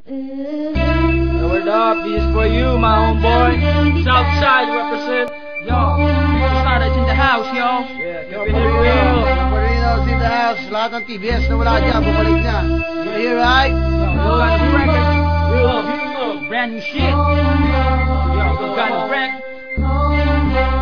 Word up, this is for you, my homeboy. Southside represent. Yo, Starlights in the house, yo. Yeah, keep it real. Marinos in the house. Lahat ng TBS na wala dyan, bumalik na. You hear, right? Yo, got a new record. Real, brand new shit. Yo, got a wreck.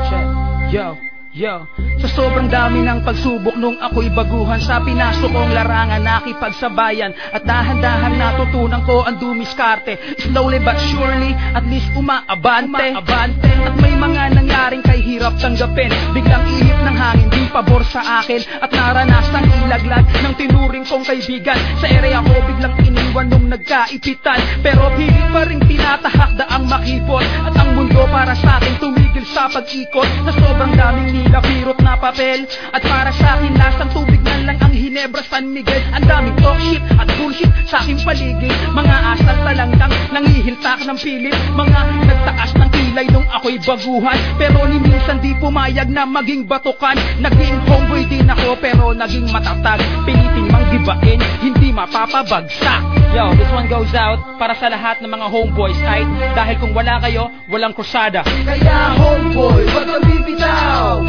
Check. Yo, sa sobrang dami ng pagsubok nung ako'y baguhan, sa pinasok kong larangan nakipagsabayan, at dahan-dahan natutunan ko ang dumiskarte. Slowly but surely, at least umaabante. At may mga nangyaring kay hirap tanggapin, biglang ihip ng hangin, di pabor sa akin, at naranasang ilaglag ng tinuring kong kaibigan. Sa area ko biglang iniwan nung nagkaipitan, pero pilit pa rin tinatahak daang makipot, at ang mundo para sa akin tumigil sa pag-ikot. Sa sobrang daming nilapirot na papel, at para sa akin lasang tubig na lang ang Hinebra San Miguel. Ang daming talk shit at bullshit sa aking paligid, mga asal talanggang nangihiltak ng pilit, mga nagtaas ng kilay nung ako'y baguhan, pero ni minsan di pumayag na maging batukan. Naging homeboy din ako pero naging matatag, piliting mang gibain, hindi mapapabagsak. Yo, this one goes out para sa lahat ng mga homeboys, ay dahil kung wala kayo, walang krusada. Kaya homeboy, wag kang bibitaw,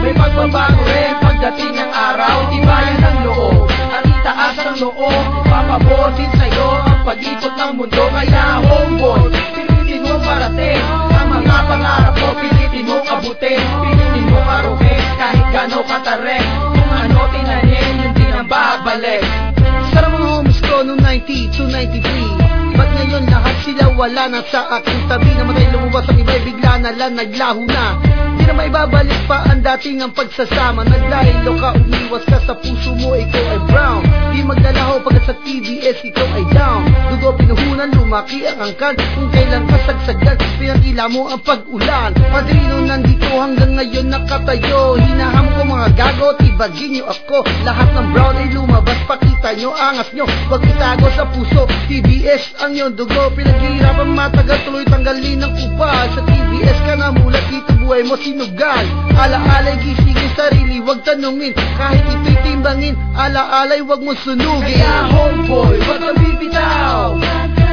may pagbabago rin pagdating ng araw. Tibayan ng loob at itaas ang loob, papabor din sa'yo ang pag-ikot ng mundo. Kaya homeboy, pilitin mo parating ang mga pangarap mo, pilitin mo abutin, pilitin mo aruhin kahit gano'ng katarek. Kung ano tinanin, yun din ang babalik. Sa mga homies ko noong 90 to 93, ba't ngayon lahat sila wala na sa aking tabi? Namatay lumabas ang iba'y bigla na lang naglaho na. Di na maibabalik pa ang dating ang pagsasama. Nagdahilo ka, umiwas ka sa puso mo, ikaw ay brown. Di maglalaho pagkat sa TBS ikaw ay down. Dugo pinuhunan, lumaki ang angkan, kung kailan ka sagsagan, pinakila mo ang pag-ulan. Padrino nandito hanggang ngayon nakatayo, hinaham ko mga gago, tibagin nyo ako. Lahat ng brown ay lumabas, pakita nyo angas nyo, wag itago sa puso. TBS ang iyong dugo, pinaghihirapan matagal, tuloy tanggalin ng upal. Sa TBS ka na mulat, dito buhay mo sinugal. Ala-alay gisingin sarili, wag tanungin, kahit ito'y timbangin, ala-alay wag mo sunugin. Kaya homeboy, wag kang bibitaw,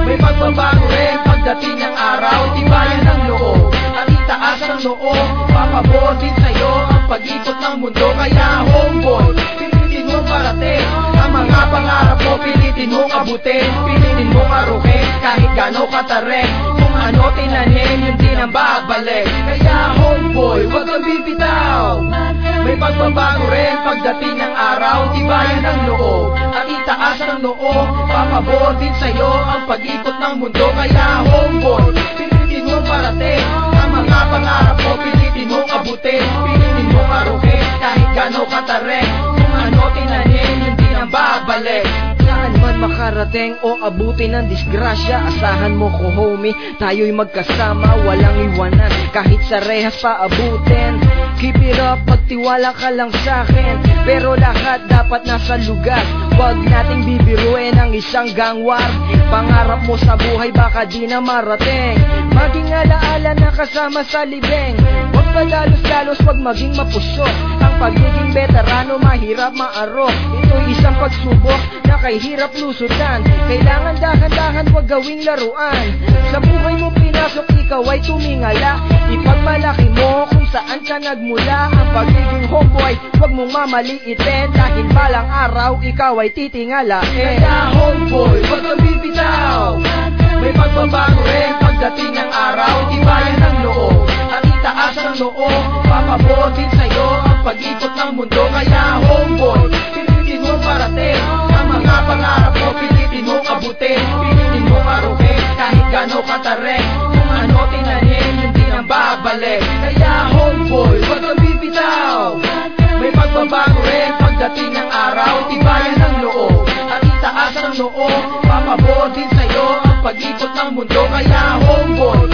may pagbabago rin pagdating ng araw. Tibayan ng loob at itaas ang loob, papabor din sa'yo ang pag-ikot ng mundo. Kaya homeboy, pilitin mo parating ang mga pangarap mo, pilitin mo abutin, pilitin mo aruhin kahit gano'ng katarek. Kung ano tinanin, yun din ang babalik. Kaya homeboy, wag kang bibitaw, may pagbabago rin pagdating ng araw. Tibayan ng loob at itaas ang loob, papabor din sa'yo ang pag-ikot ng mundo. Kaya homeboy, pilitin mo parating ang mga pangarap mo, pilitin mo abutin, pilitin mo aruhin kahit gano'ng katarek. Kung ano tinanin, yun din ang babalik. Saan man makarating o abutin ng disgrasya, asahan mo ko homie, tayo'y magkasama, walang iwanan, kahit sa rehas pa abutin. Keep it up, magtiwala ka lang sa'kin, pero lahat dapat nasa lugar. Huwag nating bibiruin ang isang gang war. Pangarap mo sa buhay baka di na marating, maging alaala na kasama sa libeng. Huwag padalos-dalos, huwag maging mapusok. Ang pagiging veterano mahirap maarok, ito'y isang pagsubok na kay hirap lusutan. Kailangan dahan-dahan, huwag gawing laruan. Sa buhay mo pinasok, ikaw ay tumingala, ipagmalaki mo kung saan ka nagmula. Ang pagiging homeboy, huwag mong mamaliitin, dahil balang araw ikaw ay titingalain. Kaya homeboy, huwag kang bibitaw, may pagbabago rin pagdating ng araw. Tibayan ng loob at itaas ang loob, papabor din sa'yo ang pag-ikot ng mundo. Kaya homeboy, pilitin mo parating ang mga pangarap mo, pilitin mo abutin, pilitin mo aruhin kahit gano'ng katarek. Kung ano tinanin, yun din ang babalik. Kaya homeboy, wag kang bibitaw, may pagbabago rin pagdating ng araw. Tibayan ng loob at itaas ang loob, papabor din sa'yo ang pag-ikot ng mundo. Kaya homeboy,